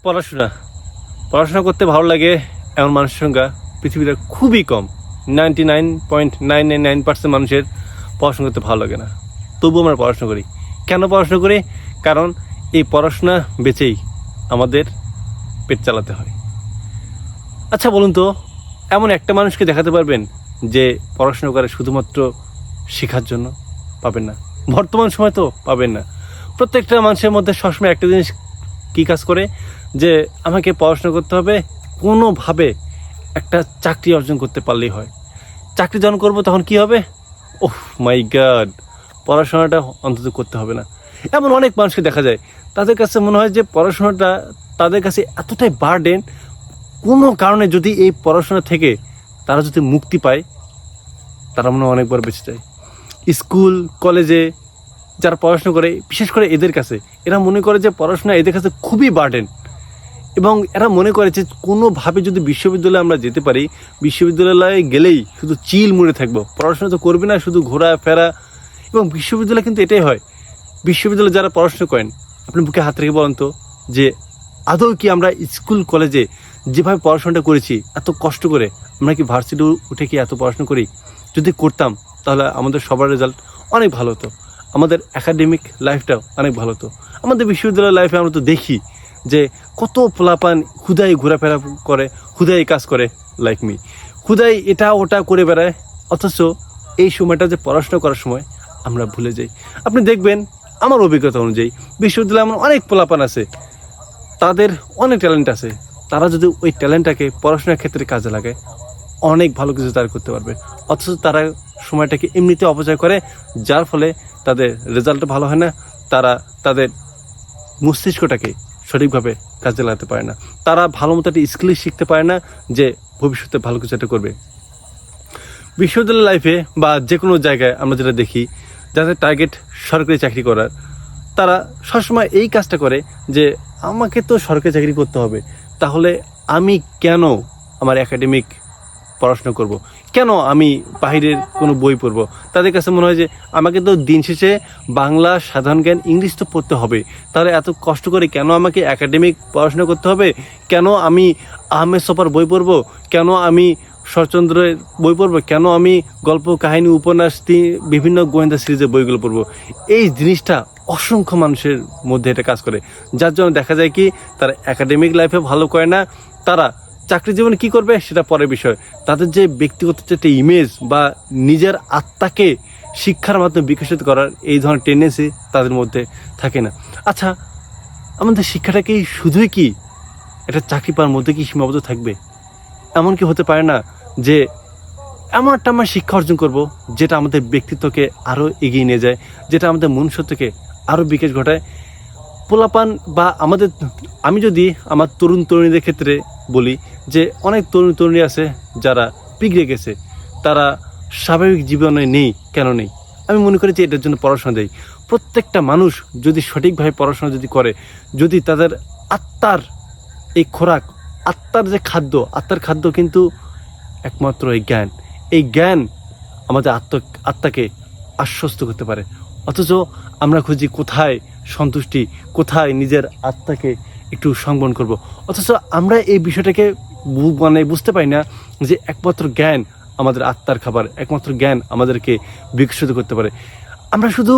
পড়াশোনা পড়াশোনা করতে ভালো লাগে এমন মানুষের সংখ্যা পৃথিবীতে খুবই কম। 99.999% মানুষের পড়াশোনা করতে ভালো লাগে না, তবুও আমরা পড়াশোনা করি। কেন পড়াশোনা করি? কারণ এই পড়াশোনা বেচেই আমাদের পেট চালাতে হয়। আচ্ছা বলুন তো, এমন একটা মানুষকে দেখাতে পারবেন যে পড়াশোনা করে শুধুমাত্র শেখার জন্য? পাবেন না। বর্তমান সময় তো পাবেন না। প্রত্যেকটা মানুষের মধ্যে সবসময় একটা জিনিস কী কাজ করে, যে আমাকে পড়াশোনা করতে হবে, কোনোভাবে একটা চাকরি অর্জন করতে পারলেই হয়। চাকরি যখন করবো তখন কি হবে? ওহ মাই গড, পড়াশোনাটা অন্তত করতে হবে না। এমন অনেক মানুষকে দেখা যায়, তাদের কাছে মনে হয় যে পড়াশোনাটা তাদের কাছে এতটাই বার্ডেন, কোনো কারণে যদি এই পড়াশোনা থেকে তারা যদি মুক্তি পায়, তারা মনে হয় অনেকবার বেঁচে যায়। স্কুল কলেজে যারা পড়াশোনা করে, বিশেষ করে এদের কাছে, এরা মনে করে যে পড়াশোনা এদের কাছে খুবই বার্ডেন, এবং এরা মনে করে যে কোনোভাবে যদি বিশ্ববিদ্যালয়ে আমরা যেতে পারি, বিশ্ববিদ্যালয়ে গেলেই শুধু চিল মুড়ে থাকবো, পড়াশোনা তো করবে না, শুধু ঘোরা ফেরা। এবং বিশ্ববিদ্যালয় কিন্তু এটাই হয়। বিশ্ববিদ্যালয়ে যারা পড়াশোনা করেন, আপনি বুকে হাত রেখে বলেন তো, যে আদৌ কি আমরা স্কুল কলেজে যেভাবে পড়াশোনাটা করেছি এত কষ্ট করে, আমরা কি ভার্সিটি উঠে কি এত পড়াশোনা করি? যদি করতাম তাহলে আমাদের সবার রেজাল্ট অনেক ভালো হতো, আমাদের একাডেমিক লাইফটাও অনেক ভালো হতো। আমাদের বিশ্ববিদ্যালয় লাইফে আমরা তো দেখি যে কত পোলাপান হুদাই ঘোরাফেরা করে, হুদাই কাজ করে, লাইক মি, হুদাই এটা ওটা করে বেড়ায়, অথচ এই সময়টা যে পড়াশোনা করার সময় আমরা ভুলে যাই। আপনি দেখবেন, আমার অভিজ্ঞতা অনুযায়ী বিশ্ববিদ্যালয়ে এমন অনেক পোলাপান আছে, তাদের অনেক ট্যালেন্ট আছে, তারা যদি ওই ট্যালেন্টটাকে পড়াশোনার ক্ষেত্রে কাজে লাগায়, অনেক ভালো কিছু তারা করতে পারবে। অথচ তারা সময়টাকে এমনিতে অপচয় করে, যার ফলে তাদের রেজাল্ট ভালো হয় না, তারা তাদের মস্তিষ্কটাকে সঠিকভাবে কাজে লাগাতে পারে না, তারা ভালো মতো একটা স্কিল শিখতে পারে না যে ভবিষ্যতে ভালো কিছু একটা করবে। বিশ্ববিদ্যালয় লাইফে বা যে কোনো জায়গায় আমরা যেটা দেখি, যাদের টার্গেট সরকারি চাকরি করার, তারা সবসময় এই কাজটা করে যে আমাকে তো সরকারি চাকরি করতে হবে, তাহলে আমি কেন আমার একাডেমিক পড়াশোনা করব, কেন আমি বাহিরের কোনো বই পড়ব? তাদের কাছে মনে হয় যে আমাকে তো দিন শেষে বাংলা, সাধারণ জ্ঞান, ইংলিশ তো পড়তে হবে, তাহলে এত কষ্ট করে কেন আমাকে একাডেমিক পড়াশোনা করতে হবে? কেন আমি আহমেদ ছফার বই পড়ব? কেন আমি শরৎচন্দ্রের বই পড়বো? কেন আমি গল্প, কাহিনী, উপন্যাস, বিভিন্ন গোয়েন্দা সিরিজের বইগুলো পড়বো? এই জিনিসটা অসংখ্য মানুষের মধ্যে এটা কাজ করে, যার জন্য দেখা যায় কি তারা একাডেমিক লাইফে ভালো করে না, তারা চাকরি জীবনে কী করবে সেটা পরের বিষয়। তাদের যে ব্যক্তিগত যে একটা ইমেজ বা নিজের আত্মাকে শিক্ষার মাধ্যমে বিকশিত করার এই ধরনের টেন্ডেন্সি তাদের মধ্যে থাকে না। আচ্ছা, আমাদের শিক্ষাটা কি শুধুই কি একটা চাকরি পাওয়ার মধ্যে কি সীমাবদ্ধ থাকবে? এমন কি হতে পারে না যে এমন একটা আমরা শিক্ষা অর্জন করব যেটা আমাদের ব্যক্তিত্বকে আরও এগিয়ে নিয়ে যায়, যেটা আমাদের মনুষ্যত্বকে আরও বিকাশ ঘটায়? পোলাপান বা আমাদের, আমি যদি আমার তরুণ তরুণীদের ক্ষেত্রে বলি, যে অনেক তরুণ তরুণী আছে যারা পিগড়ে গেছে, তারা স্বাভাবিক জীবনে নেই। কেন নেই? আমি মনে করি যে এটার জন্য পড়াশোনা দেয়। প্রত্যেকটা মানুষ যদি সঠিকভাবে পড়াশোনা যদি করে, যদি তাদের আত্মার এই খোরাক, আত্মার যে খাদ্য, আত্মার খাদ্য কিন্তু একমাত্র এই জ্ঞান। এই জ্ঞান আমাদের আত্মাকে আশ্বস্ত করতে পারে। অথচ আমরা খুঁজি কোথায় সন্তুষ্টি, কোথায় নিজের আত্মাকে একটু সংবরণ করব। অথচ আমরা এই বিষয়টাকে বুঝতে পারি না যে একমাত্র জ্ঞান আমাদের আত্মার খাবার, একমাত্র জ্ঞান আমাদেরকে বিকশিত করতে পারে। আমরা শুধু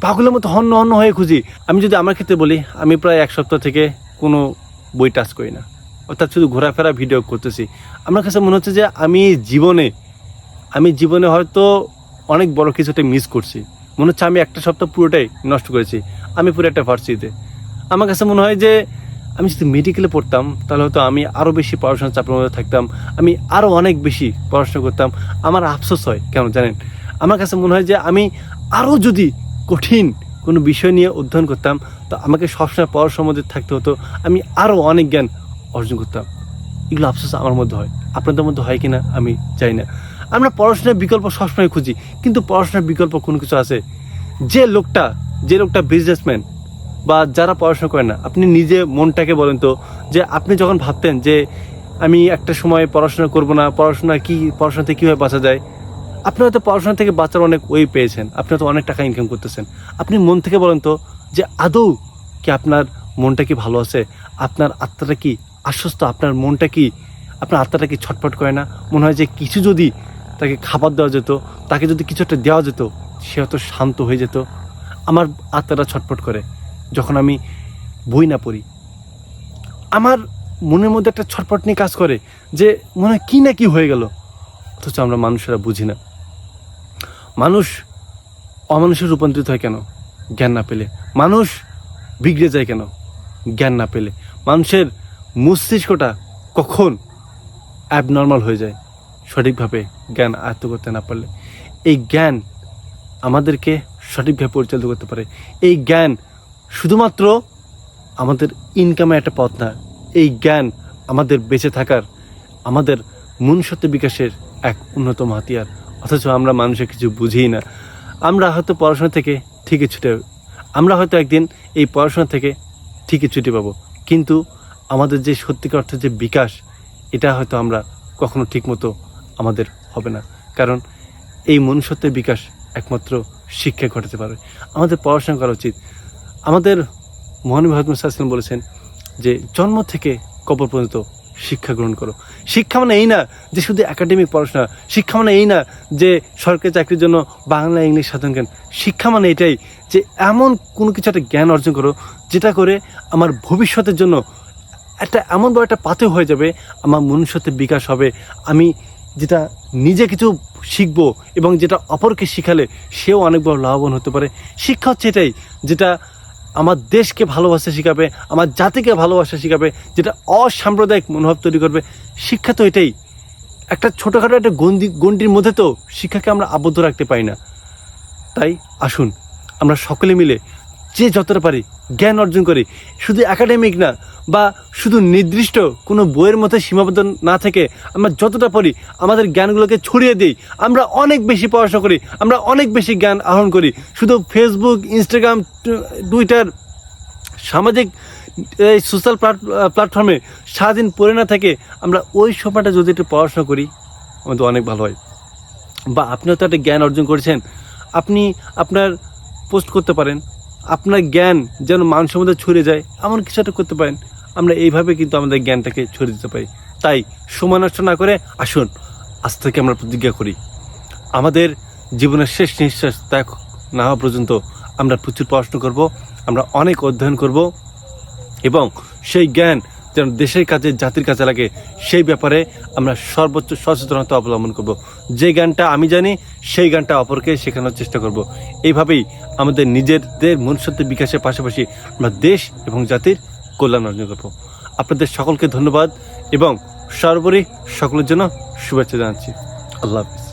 পাগলের মতো হন্য হন্য হয়ে খুঁজি। আমি যদি আমার ক্ষেত্রে বলি, আমি প্রায় 1 সপ্তাহ থেকে কোনো বই টাচ করি না, অর্থাৎ শুধু ঘোরাফেরা, ভিডিও করতেছি। আমার কাছে মনে হচ্ছে যে আমি জীবনে হয়তো অনেক বড় কিছুটা মিস করছি। মনে হচ্ছে আমি 1 সপ্তাহ পুরোটাই নষ্ট করেছি, আমি পুরো একটা ভার্সিটিতে। আমার কাছে মনে হয় যে আমি যদি মেডিকেলে পড়তাম, তাহলে হয়তো আমি আরও বেশি পড়াশোনার চাপের মধ্যে থাকতাম, আমি আরও অনেক বেশি পড়াশোনা করতাম। আমার আফসোস হয় কেন জানেন? আমার কাছে মনে হয় যে আমি আরও যদি কঠিন কোনো বিষয় নিয়ে অধ্যয়ন করতাম, তো আমাকে সবসময় পড়াশোনার মধ্যে থাকতে হতো, আমি আরও অনেক জ্ঞান অর্জন করতাম। এগুলো আফসোস আমার মধ্যে হয়, আপনাদের মধ্যে হয় কিনা আমি জানি না। আমরা পড়াশোনার বিকল্প সবসময় খুঁজি, কিন্তু পড়াশোনার বিকল্প কোনো কিছু আছে? যে লোকটা বিজনেসম্যান বা যারা পড়াশোনা করে না, আপনি নিজে মনটাকে বলেন তো, যে আপনি যখন ভাবতেন যে আমি একটা সময় পড়াশোনা করব না, পড়াশোনা থেকে কীভাবে বাঁচা যায়, আপনি হয়তো পড়াশোনা থেকে বাঁচার অনেক ওয়ে পেয়েছেন, আপনি হয়তো অনেক টাকা ইনকাম করতেছেন। আপনি মন থেকে বলেন তো, যে আদৌ কি আপনার মনটা কি ভালো আছে? আপনার আত্মাটা কি আশ্বস্ত? আপনার মনটা কি, আপনার আত্মাটা কি ছটফট করে না? মনে হয় যে কিছু যদি তাকে খাবার দেওয়া যেত, তাকে যদি কিছু একটা দেওয়া যেত, সে হয়তো শান্ত হয়ে যেত। আমার আত্মাটা ছটফট করে যখন আমি বই না পড়ি। আমার মনের মধ্যে একটা ছটফট নিয়ে কাজ করে যে মনে হয় কী না কি হয়ে গেল। অথচ আমরা মানুষেরা বুঝি না। মানুষ অমানুষে রূপান্তরিত হয় কেন? জ্ঞান না পেলে। মানুষ বিগড়ে যায় কেন? জ্ঞান না পেলে। মানুষের মস্তিষ্কটা কখন অ্যাবনর্মাল হয়ে যায়? সঠিকভাবে জ্ঞান আয়ত্ত করতে না পারলে। এই জ্ঞান আমাদেরকে সঠিকভাবে পরিচালিত করতে পারে। এই জ্ঞান শুধুমাত্র আমাদের ইনকামের একটা পথ না। এই জ্ঞান আমাদের বেঁচে থাকার, আমাদের মনুষ্যত্ব বিকাশের এক অন্যতম হাতিয়ার। অথচ আমরা মানুষের কিছু বুঝিই না। আমরা হয়তো পড়াশোনা থেকে ঠিকই আমরা হয়তো একদিন এই পড়াশোনা থেকে ঠিকই ছুটি পাবো, কিন্তু আমাদের যে সত্যিকার অর্থে যে বিকাশ, এটা হয়তো আমরা কখনো ঠিকমতো আমাদের হবে না। কারণ এই মনুষ্যত্বের বিকাশ একমাত্র শিক্ষা ঘটাতে পারে। আমাদের পড়াশোনা করা উচিত। আমাদের মহানবী হযরত মুহাম্মদ সাল্লাল্লাহু আলাইহি ওয়াসাল্লাম বলেছেন যে জন্ম থেকে কবর পর্যন্ত শিক্ষা গ্রহণ করো। শিক্ষা মানে এই না যে শুধু একাডেমিক পড়াশোনা। শিক্ষা মানে এই না যে সরকারি চাকরির জন্য বাংলা ইংলিশ সাধারণ জ্ঞান। শিক্ষা মানে এটাই যে এমন কোনো কিছু একটা জ্ঞান অর্জন করো যেটা করে আমার ভবিষ্যতের জন্য একটা এমন বড় একটা পাথেয় হয়ে যাবে। আমার মনুষ্যত্বের বিকাশ হবে। আমি যেটা নিজে কিছু শিখবো এবং যেটা অপরকে শিখালে সেও অনেক বড় লাভবান হতে পারে। শিক্ষা হচ্ছে এটাই যেটা আমার দেশকে ভালোবাসা শেখাবে, আমার জাতিকে ভালোবাসা শেখাবে, যেটা অসাম্প্রদায়িক মনোভাব তৈরি করবে। শিক্ষা তো এটাই। একটা ছোটোখাটো একটা গণ্ডির মধ্যে তো শিক্ষাকে আমরা আবদ্ধ রাখতে পারি না। তাই আসুন আমরা সকলে মিলে যে যতটা পারি জ্ঞান অর্জন করি। শুধু একাডেমিক না বা শুধু নির্দিষ্ট কোনো বইয়ের মধ্যে সীমাবদ্ধ না থেকে আমরা যতটা পারি আমাদের জ্ঞানগুলোকে ছড়িয়ে দিই। আমরা অনেক বেশি পড়াশোনা করি, আমরা অনেক বেশি জ্ঞান আহরণ করি। শুধু ফেসবুক, ইনস্টাগ্রাম, টুইটার, সামাজিক এই সোশ্যাল প্ল্যাটফর্মে সারাদিন পড়ে না থেকে আমরা ওই সময়টা যদি একটু পড়াশোনা করি আমাদের অনেক ভালো হয়। বা আপনিও তো একটা জ্ঞান অর্জন করেছেন, আপনি আপনার পোস্ট করতে পারেন। আপনার জ্ঞান যেন মানুষের মধ্যে ছড়িয়ে যায় এমন কিছু একটা করতে পারেন। আমরা এইভাবে কিন্তু আমাদের জ্ঞানটাকে ছড়িয়ে দিতে পারি। তাই সময় নষ্ট না করে আসুন আজ থেকে আমরা প্রতিজ্ঞা করি, আমাদের জীবনের শেষ নিঃশ্বাস ত্যাগ না হওয়া পর্যন্ত আমরা প্রচুর পড়াশোনা করব, আমরা অনেক অধ্যয়ন করব এবং সেই জ্ঞান যেন দেশের কাজে, জাতির কাজে লাগে সেই ব্যাপারে আমরা সর্বোচ্চ সচেতনতা অবলম্বন করব। যে জ্ঞানটা আমি জানি সেই জ্ঞানটা অপরকে শেখানোর চেষ্টা করব। এইভাবেই আমাদের নিজেদের মনুষ্যত্বের বিকাশের পাশাপাশি আমরা দেশ এবং জাতির কল্যাণ অর্জন করব। আপনাদের সকলকে ধন্যবাদ এবং সর্বোপরি সকলের জন্য শুভেচ্ছা জানাচ্ছি। আল্লাহ হাফিজ।